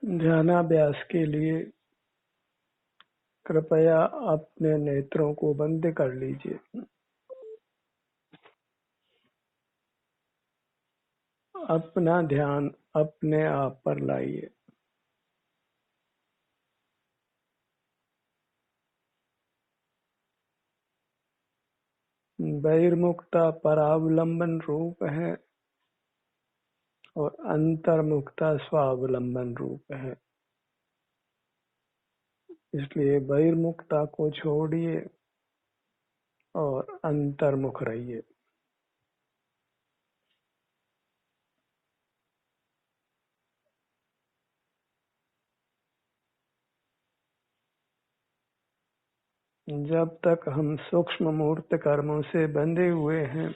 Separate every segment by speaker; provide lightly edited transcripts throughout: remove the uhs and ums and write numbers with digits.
Speaker 1: ध्यानाभ्यास के लिए कृपया अपने नेत्रों को बंद कर लीजिए। अपना ध्यान अपने आप पर लाइए। बहिर्मुखता परावलंबन रूप है और अंतर्मुखता स्वावलंबन रूप है। इसलिए बहिर्मुखता को छोड़िए और अंतर्मुख रहिए। जब तक हम सूक्ष्म मूर्त कर्मों से बंधे हुए हैं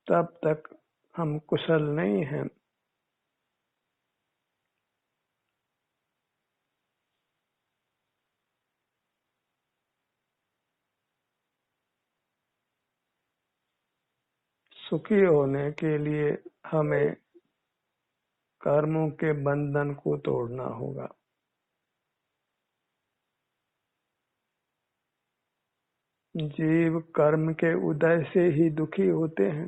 Speaker 1: तब तक हम कुशल नहीं हैं। सुखी होने के लिए हमें कर्मों के बंधन को तोड़ना होगा। जीव कर्म के उदय से ही दुखी होते हैं।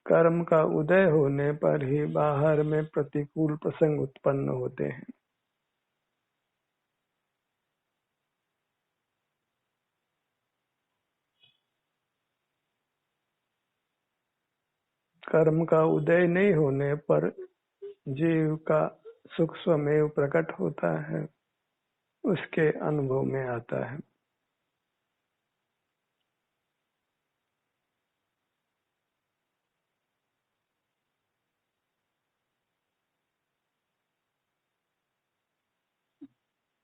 Speaker 1: कर्म का उदय होने पर ही बाहर में प्रतिकूल प्रसंग उत्पन्न होते हैं। कर्म का उदय नहीं होने पर जीव का सुख स्वमेव प्रकट होता है, उसके अनुभव में आता है।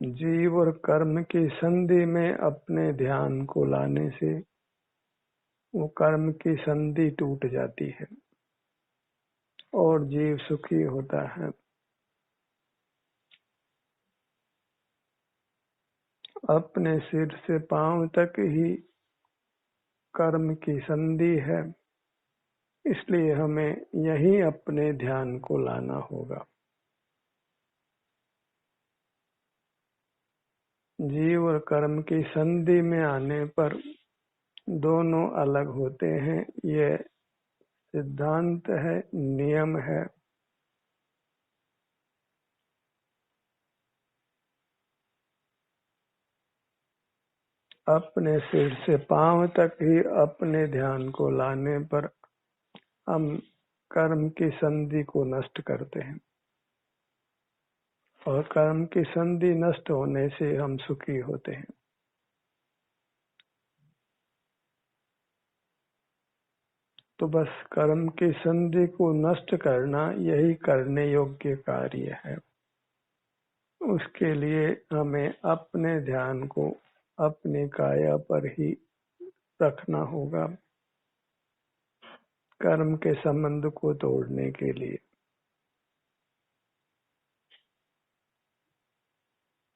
Speaker 1: जीव और कर्म की संधि में अपने ध्यान को लाने से वो कर्म की संधि टूट जाती है और जीव सुखी होता है। अपने सिर से पांव तक ही कर्म की संधि है, इसलिए हमें यही अपने ध्यान को लाना होगा। जीव और कर्म की संधि में आने पर दोनों अलग होते हैं। ये सिद्धांत है, नियम है। अपने सिर से पांव तक ही अपने ध्यान को लाने पर हम कर्म की संधि को नष्ट करते हैं और कर्म की संधि नष्ट होने से हम सुखी होते हैं। तो बस कर्म की संधि को नष्ट करना यही करने योग्य कार्य है। उसके लिए हमें अपने ध्यान को अपनी काया पर ही रखना होगा, कर्म के संबंध को तोड़ने के लिए।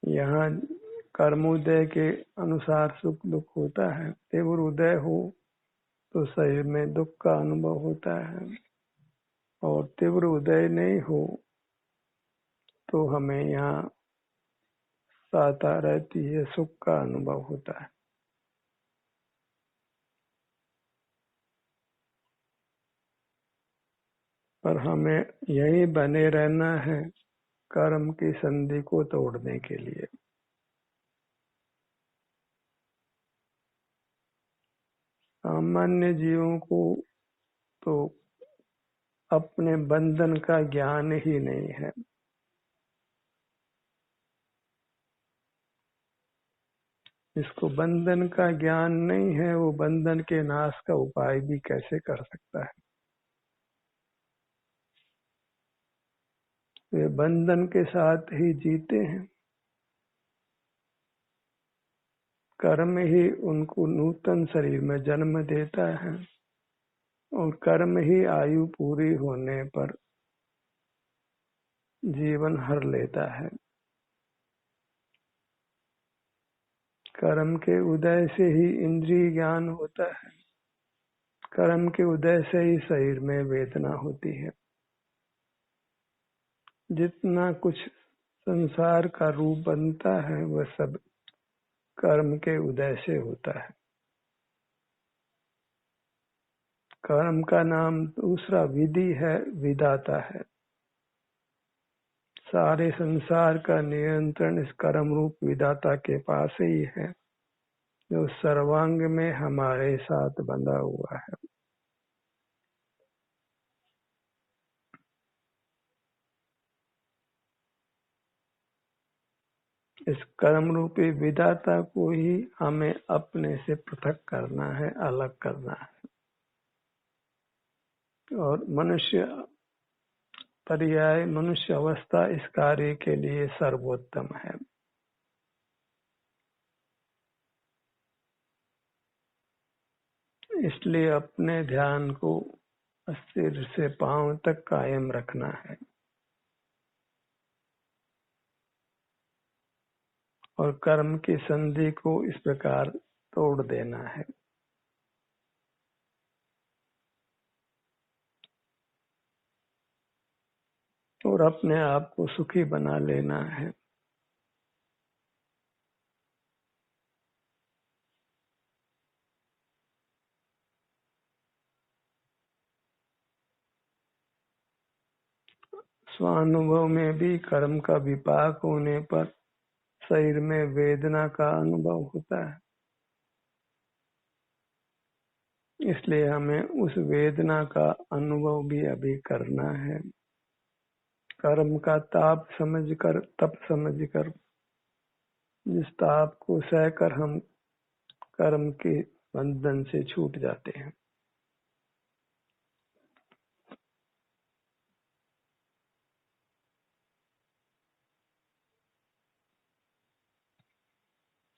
Speaker 1: यहाँ कर्मोदय के अनुसार सुख दुख होता है। तीव्र उदय हो तो शरीर में दुख का अनुभव होता है और तीव्र उदय नहीं हो तो हमें यहाँ साता रहती है, सुख का अनुभव होता है। पर हमें यही बने रहना है कर्म की संधि को तोड़ने के लिए। सामान्य जीवों को तो अपने बंधन का ज्ञान ही नहीं है। जिसको बंधन का ज्ञान नहीं है वो बंधन के नाश का उपाय भी कैसे कर सकता है। वे बंधन के साथ ही जीते हैं। कर्म ही उनको नूतन शरीर में जन्म देता है और कर्म ही आयु पूरी होने पर जीवन हर लेता है। कर्म के उदय से ही इंद्रिय ज्ञान होता है। कर्म के उदय से ही शरीर में वेदना होती है। जितना कुछ संसार का रूप बनता है वह सब कर्म के उदय से होता है। कर्म का नाम दूसरा विधि है, विधाता है। सारे संसार का नियंत्रण इस कर्म रूप विधाता के पास ही है, जो सर्वांग में हमारे साथ बंधा हुआ है। इस कर्म रूपी विधाता को ही हमें अपने से पृथक करना है, अलग करना है। और मनुष्य पर्याय, मनुष्य अवस्था इस कार्य के लिए सर्वोत्तम है। इसलिए अपने ध्यान को सिर से पांव तक कायम रखना है और कर्म की संधि को इस प्रकार तोड़ देना है। और अपने आप को सुखी बना लेना है। स्वानुभव में भी कर्म का विपाक होने पर शरीर में वेदना का अनुभव होता है। इसलिए हमें उस वेदना का अनुभव भी अभी करना है। कर्म का ताप समझकर, तप समझकर, जिस ताप को सहकर हम कर्म के बंधन से छूट जाते हैं।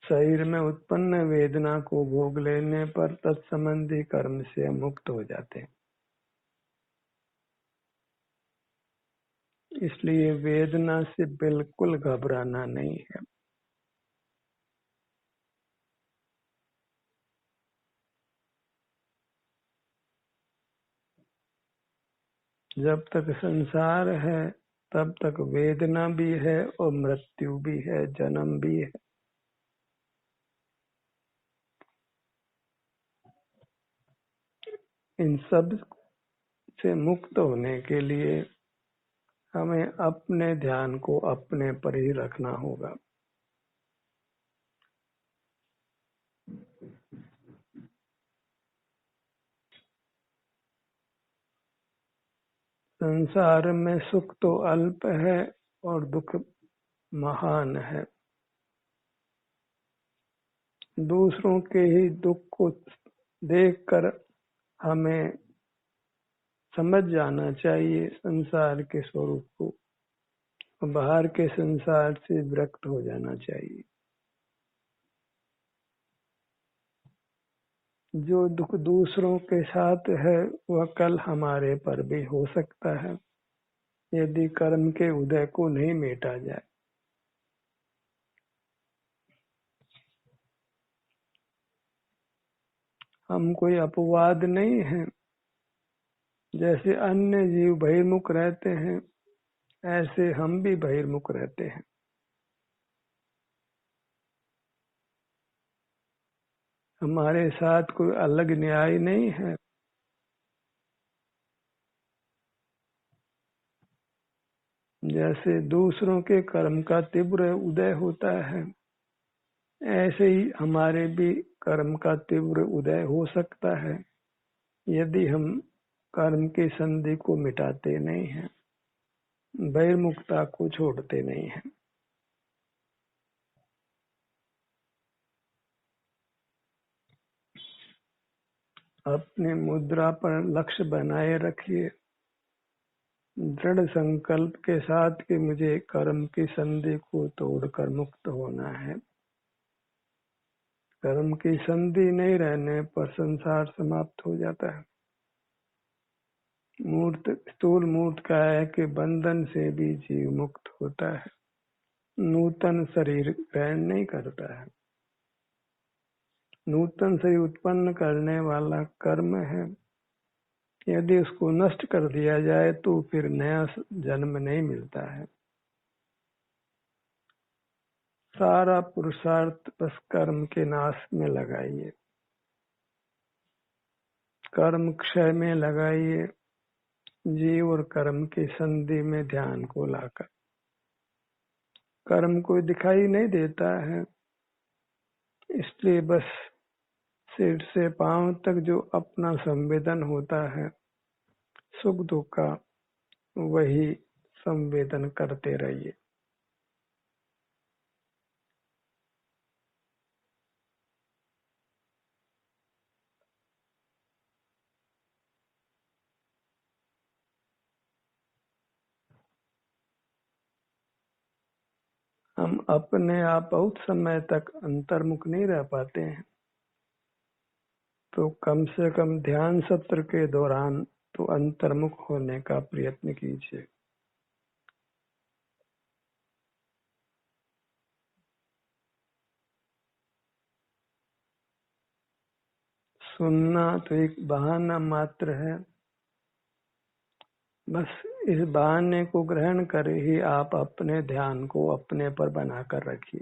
Speaker 1: शरीर में उत्पन्न वेदना को भोग लेने पर तत्संबंधी कर्म से मुक्त हो जाते हैं। इसलिए वेदना से बिल्कुल घबराना नहीं है। जब तक संसार है तब तक वेदना भी है और मृत्यु भी है, जन्म भी है। इन सब से मुक्त होने के लिए हमें अपने ध्यान को अपने पर ही रखना होगा। संसार में सुख तो अल्प है और दुख महान है। दूसरों के ही दुख को देखकर हमें समझ जाना चाहिए संसार के स्वरूप को, बाहर के संसार से विरक्त हो जाना चाहिए। जो दुख दूसरों के साथ है वह कल हमारे पर भी हो सकता है, यदि कर्म के उदय को नहीं मेटा जाए। हम कोई अपवाद नहीं है। जैसे अन्य जीव बहिर्मुख रहते हैं, ऐसे हम भी बहिर्मुख रहते हैं। हमारे साथ कोई अलग न्याय नहीं है। जैसे दूसरों के कर्म का तीव्र उदय होता है, ऐसे ही हमारे भी कर्म का तीव्र उदय हो सकता है, यदि हम कर्म की संधि को मिटाते नहीं हैं, बहिर्मुखता को छोड़ते नहीं हैं। अपने मुद्रा पर लक्ष्य बनाए रखिए, दृढ़ संकल्प के साथ कि मुझे कर्म की संधि को तोड़कर मुक्त होना है। कर्म की संधि नहीं रहने पर संसार समाप्त हो जाता है। मूर्त स्थूल मूर्त काया के बंधन से भी जीव मुक्त होता है, नूतन शरीर ग्रहण नहीं करता है। नूतन शरीर उत्पन्न करने वाला कर्म है, यदि उसको नष्ट कर दिया जाए तो फिर नया जन्म नहीं मिलता है। सारा पुरुषार्थ बस कर्म के नाश में लगाइए, कर्म क्षय में लगाइए, जीव और कर्म की संधि में ध्यान को लाकर। कर्म कोई दिखाई नहीं देता है, इसलिए बस सिर से पांव तक जो अपना संवेदन होता है सुख दुख का, वही संवेदन करते रहिए। हम अपने आप बहुत समय तक अंतर्मुख नहीं रह पाते हैं, तो कम से कम ध्यान सत्र के दौरान तो अंतर्मुख होने का प्रयत्न कीजिए। सुनना तो एक बहाना मात्र है, बस इस बहाने को ग्रहण कर ही आप अपने ध्यान को अपने पर बनाकर रखिए।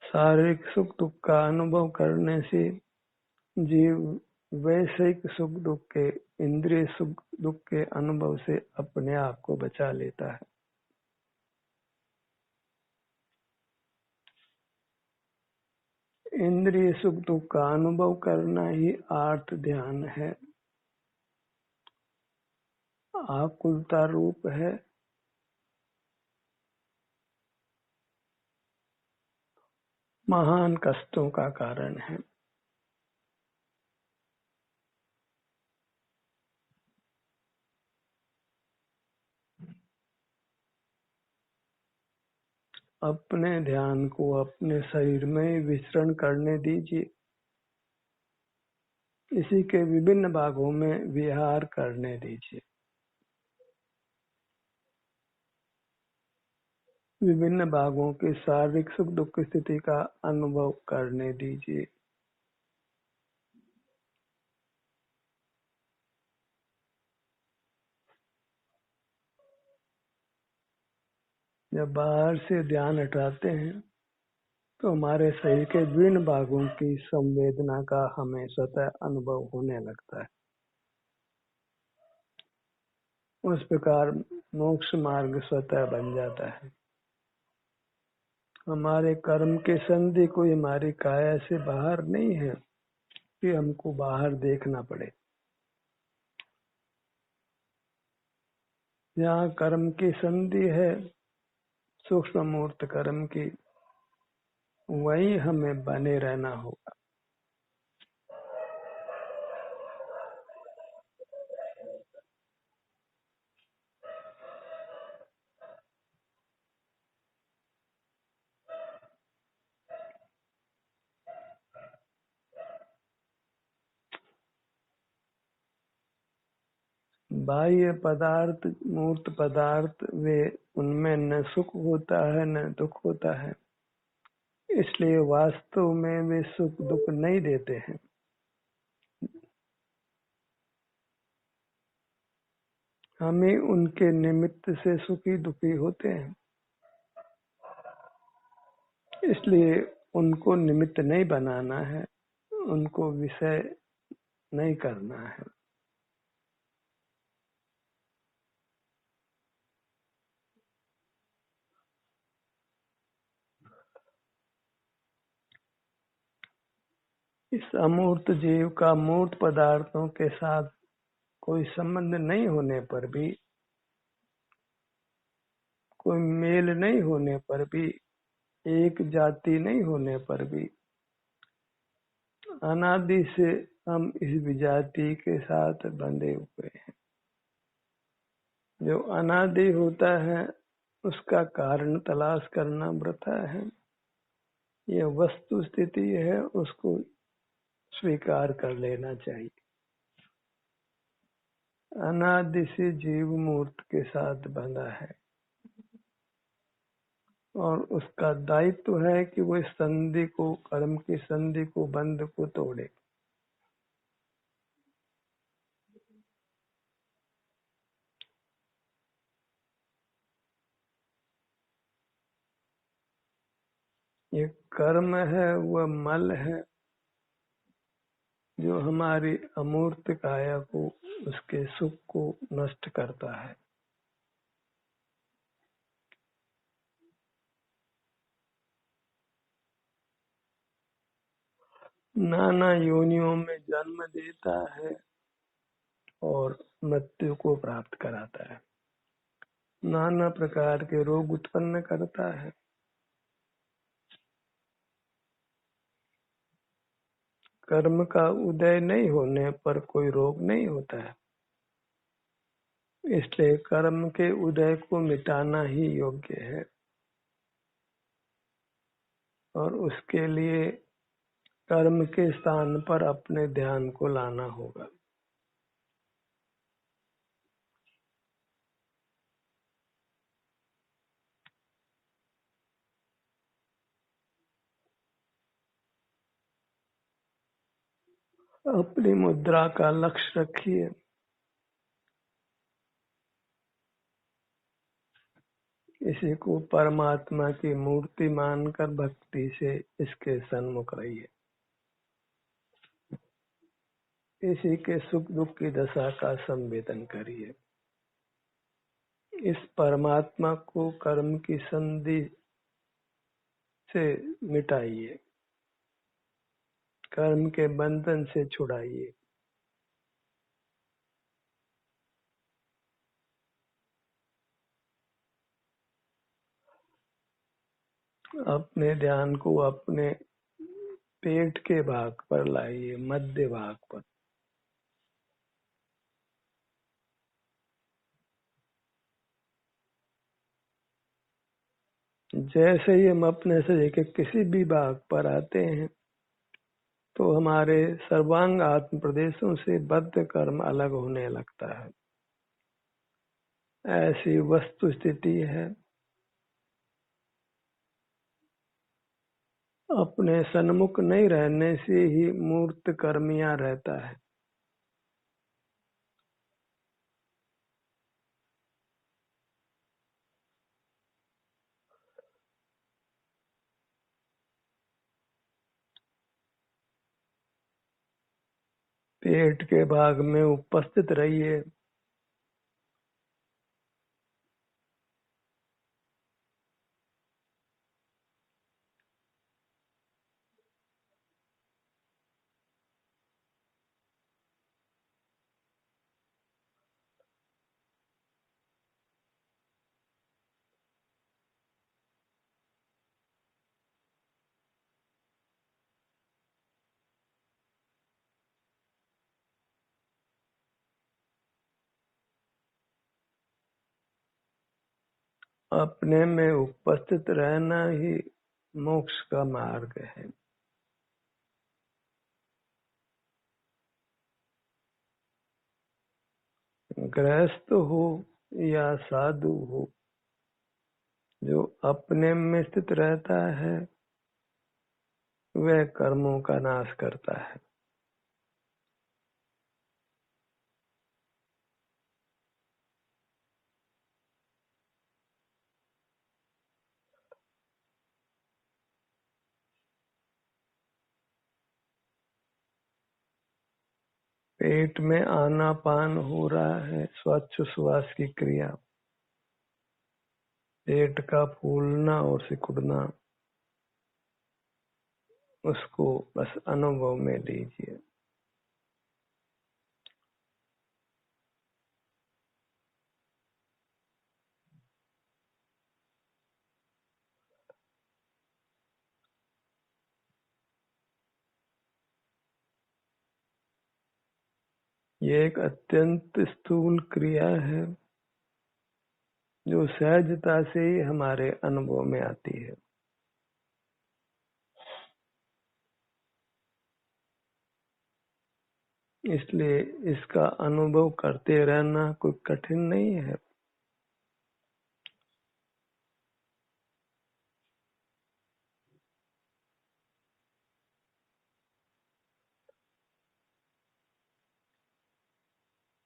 Speaker 1: शारीरिक सुख दुख का अनुभव करने से जीव वैश्विक सुख दुख के, इंद्रिय सुख दुख के अनुभव से अपने आप को बचा लेता है। इंद्रिय सुख दुख का अनुभव करना ही आर्त ध्यान है, आकुलता रूप है, महान कष्टों का कारण है। अपने ध्यान को अपने शरीर में विचरण करने दीजिए, इसी के विभिन्न भागों में विहार करने दीजिए, विभिन्न भागों की शारीरिक सुख दुख की स्थिति का अनुभव करने दीजिए। जब बाहर से ध्यान हटाते हैं तो हमारे शरीर के विभिन्न भागों की संवेदना का हमें स्वतः अनुभव होने लगता है। उस प्रकार मोक्ष मार्ग स्वतः बन जाता है। हमारे कर्म के संधि कोई हमारी काया से बाहर नहीं है कि हमको बाहर देखना पड़े। जहाँ कर्म की संधि है, सूक्ष्म मूर्त कर्म की, वही हमें बने रहना होगा। बाह्य पदार्थ, मूर्त पदार्थ, वे उनमें न सुख होता है न दुख होता है, इसलिए वास्तव में वे सुख दुख नहीं देते हैं। हमें उनके निमित्त से सुखी दुखी होते हैं, इसलिए उनको निमित्त नहीं बनाना है, उनको विषय नहीं करना है। इस अमूर्त जीव का मूर्त पदार्थों के साथ कोई संबंध नहीं होने पर भी, कोई मेल नहीं होने पर भी, एक जाति नहीं होने पर भी, अनादि से हम इस विजाति के साथ बंधे हुए हैं। जो अनादि होता है उसका कारण तलाश करना वृथा है। यह वस्तु स्थिति है, उसको स्वीकार कर लेना चाहिए। अनादि से जीव मूर्त के साथ बंधा है। और उसका दायित्व है कि वो इस संधि को, कर्म की संधि को, बंध को तोड़े। ये कर्म है, वह मल है जो हमारी अमूर्त काया को, उसके सुख को नष्ट करता है। नाना योनियों में जन्म देता है और मृत्यु को प्राप्त कराता है। नाना प्रकार के रोग उत्पन्न करता है। कर्म का उदय नहीं होने पर कोई रोग नहीं होता है, इसलिए कर्म के उदय को मिटाना ही योग्य है और उसके लिए कर्म के स्थान पर अपने ध्यान को लाना होगा। अपनी मुद्रा का लक्ष्य रखिए, इसी को परमात्मा की मूर्ति मानकर भक्ति से इसके सन्मुख रहिए। इसी के सुख दुख की दशा का संवेदन करिए। इस परमात्मा को कर्म की संधि से मिटाइए, कर्म के बंधन से छुड़ाइए। अपने ध्यान को अपने पेट के भाग पर लाइए, मध्य भाग पर। जैसे ही हम अपने शरीर के किसी भी भाग पर आते हैं तो हमारे सर्वांग आत्म प्रदेशों से बद्ध कर्म अलग होने लगता है। ऐसी वस्तु स्थिति है। अपने सन्मुख नहीं रहने से ही मूर्त कर्मिया रहता है। पेट के भाग में उपस्थित रहिए। अपने में उपस्थित रहना ही मोक्ष का मार्ग है। गृहस्थ हो या साधु हो, जो अपने में स्थित रहता है वह कर्मों का नाश करता है। पेट में आनापान हो रहा है, श्वास की क्रिया, पेट का फूलना और सिकुड़ना, उसको बस अनुभव में लीजिए। ये एक अत्यंत स्थूल क्रिया है जो सहजता से ही हमारे अनुभव में आती है। इसलिए इसका अनुभव करते रहना कोई कठिन नहीं है।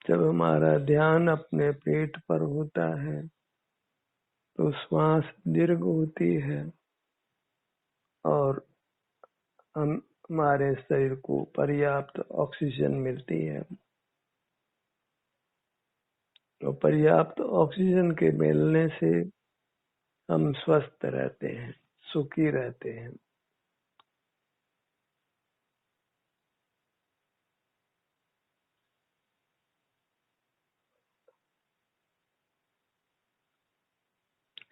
Speaker 1: जब हमारा ध्यान अपने पेट पर होता है तो श्वास दीर्घ होती है और हमारे शरीर को पर्याप्त ऑक्सीजन मिलती है। तो पर्याप्त ऑक्सीजन के मिलने से हम स्वस्थ रहते हैं, सुखी रहते हैं।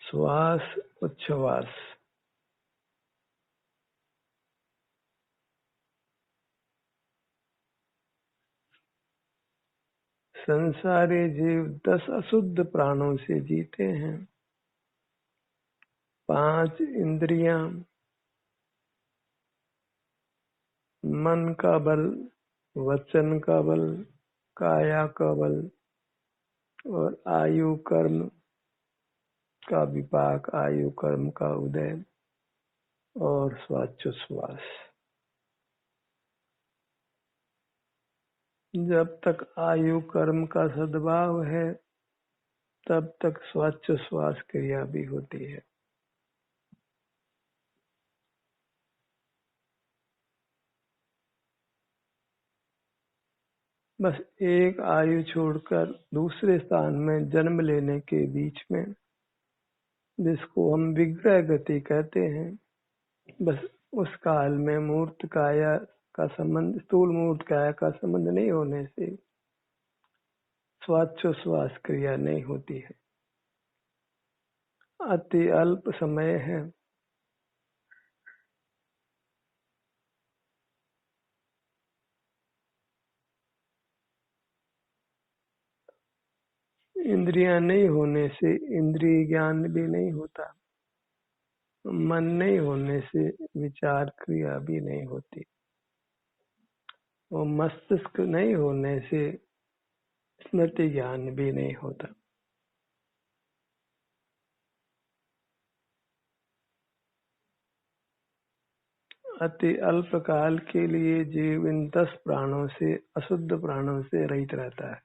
Speaker 1: श्वास उच्छ्वास। संसारी जीव 10 अशुद्ध प्राणों से जीते हैं। 5 इंद्रियां, मन का बल, वचन का बल, काया का बल और आयु कर्म का विपाक, आयु कर्म का उदय और श्वासोच्छ्वास। जब तक आयु कर्म का सद्भाव है तब तक श्वासोच्छ्वास क्रिया भी होती है। बस एक आयु छोड़कर दूसरे स्थान में जन्म लेने के बीच में, जिसको हम विग्रह गति कहते हैं, बस उस काल में मूर्त काया का संबंध, स्थूल मूर्त काया का संबंध नहीं होने से श्वासोच्छ्वास क्रिया नहीं होती है। अति अल्प समय है। इंद्रियां नहीं होने से इंद्रिय ज्ञान भी नहीं होता। मन नहीं होने से विचार क्रिया भी नहीं होती और मस्तिष्क नहीं होने से स्मृति ज्ञान भी नहीं होता। अति अल्प काल के लिए जीव इन 10 प्राणों से, अशुद्ध प्राणों से रहित रहता है।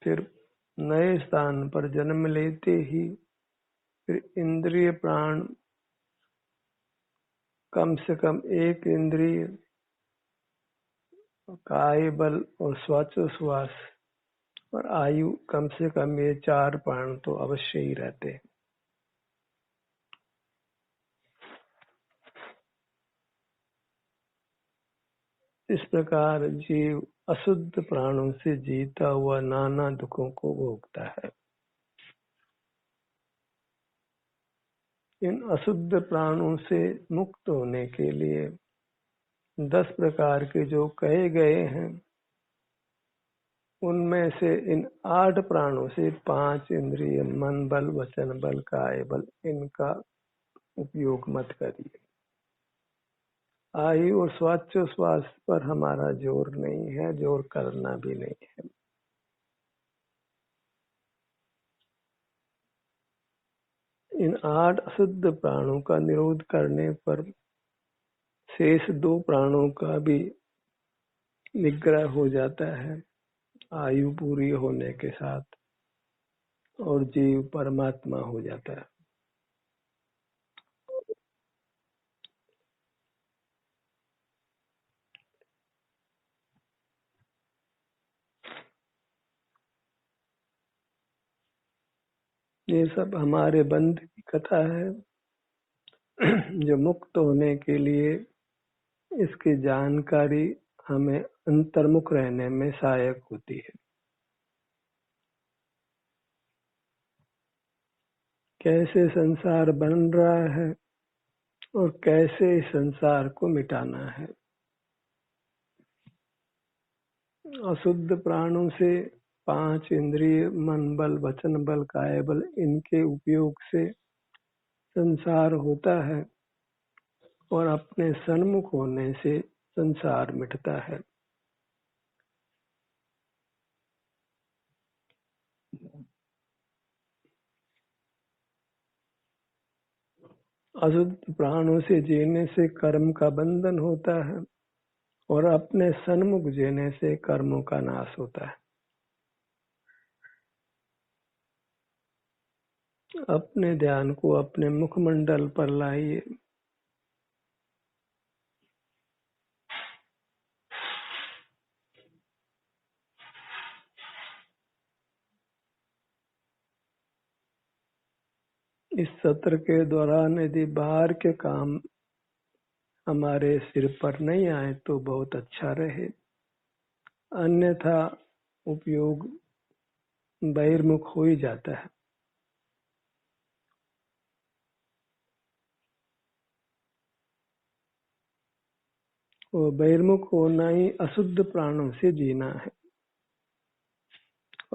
Speaker 1: फिर नए स्थान पर जन्म लेते ही फिर इंद्रिय प्राण, कम से कम एक इंद्रिय, काय बल और श्वासोच्छ्वास और आयु, कम से कम ये 4 प्राण तो अवश्य ही रहते हैं। इस प्रकार जीव अशुद्ध प्राणों से जीता हुआ नाना दुखों को भोगता है। इन अशुद्ध प्राणों से मुक्त होने के लिए 10 प्रकार के जो कहे गए हैं, उनमें से इन 8 प्राणों से 5 इंद्रिय, मन बल, वचन बल, काय बल, इनका उपयोग मत करिए। आयु और श्वासोच्छ्वास पर हमारा जोर नहीं है, जोर करना भी नहीं है। इन 8 अशुद्ध प्राणों का निरोध करने पर शेष 2 प्राणों का भी निग्रह हो जाता है आयु पूरी होने के साथ, और जीव परमात्मा हो जाता है। ये सब हमारे बंध की कथा है जो मुक्त होने के लिए इसकी जानकारी हमें अंतर्मुख रहने में सहायक होती है। कैसे संसार बन रहा है और कैसे इस संसार को मिटाना है। अशुद्ध प्राणों से 5 इंद्रिय, मन बल, वचन बल, काय बल, इनके उपयोग से संसार होता है और अपने सन्मुख होने से संसार मिटता है। अशुद्ध प्राणों से जीने से कर्म का बंधन होता है और अपने सन्मुख जीने से कर्मों का नाश होता है। अपने ध्यान को अपने मुखमंडल पर लाइए। इस सत्र के दौरान यदि बाहर के काम हमारे सिर पर नहीं आए तो बहुत अच्छा रहे, अन्यथा उपयोग बहिर्मुख हो ही जाता है। वो बहिर्मुख होना ही अशुद्ध प्राणों से जीना है।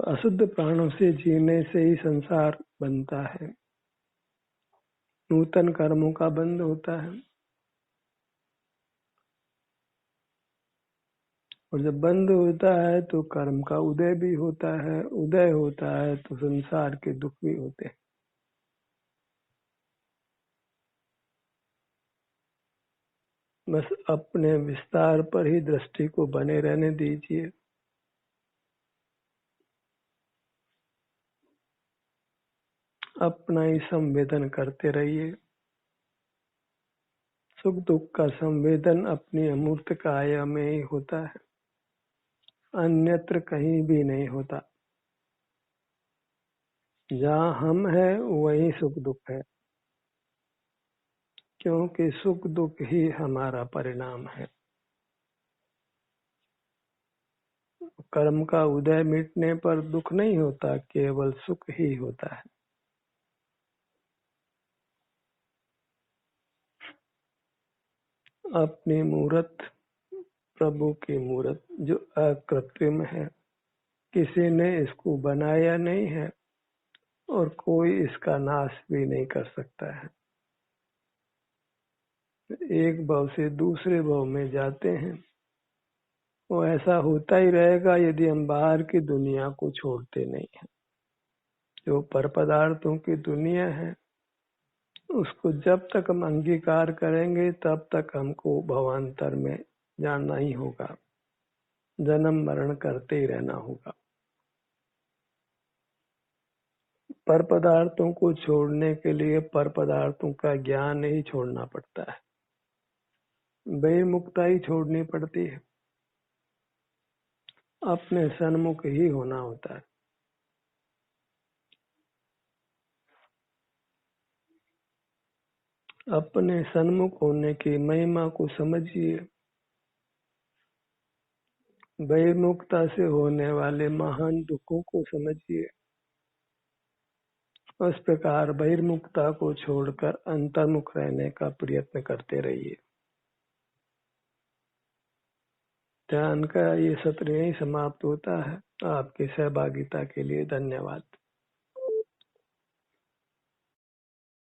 Speaker 1: अशुद्ध प्राणों से जीने से ही संसार बनता है, नूतन कर्मों का बंध होता है। और जब बंद होता है तो कर्म का उदय भी होता है, उदय होता है तो संसार के दुख भी होते हैं। बस अपने विस्तार पर ही दृष्टि को बने रहने दीजिए। अपना ही संवेदन करते रहिए। सुख दुख का संवेदन अपनी अमूर्त काया में ही होता है, अन्यत्र कहीं भी नहीं होता। जहाँ हम हैं वहीं सुख दुख है, क्योंकि सुख दुख ही हमारा परिणाम है। कर्म का उदय मिटने पर दुख नहीं होता, केवल सुख ही होता है। अपनी मूरत, प्रभु की मूरत जो अकृत्रिम है, किसी ने इसको बनाया नहीं है और कोई इसका नाश भी नहीं कर सकता है। एक भव से दूसरे भव में जाते हैं, वो ऐसा होता ही रहेगा यदि हम बाहर की दुनिया को छोड़ते नहीं हैं। जो पर पदार्थों की दुनिया है उसको जब तक हम अंगीकार करेंगे तब तक हमको भवांतर में जाना ही होगा, जन्म मरण करते ही रहना होगा। पर पदार्थों को छोड़ने के लिए पर पदार्थों का ज्ञान ही छोड़ना पड़ता है, बहिर्मुखता ही छोड़नी पड़ती है। अपने सन्मुख ही होना होता है। अपने सन्मुख होने की महिमा को समझिए। बहिर्मुखता से होने वाले महान दुखों को समझिए। उस प्रकार बहिर्मुखता को छोड़कर अंतर्मुख रहने का प्रयत्न करते रहिए। ध्यान का ये सत्र यहीं समाप्त होता है। आपकी सहभागिता के लिए धन्यवाद।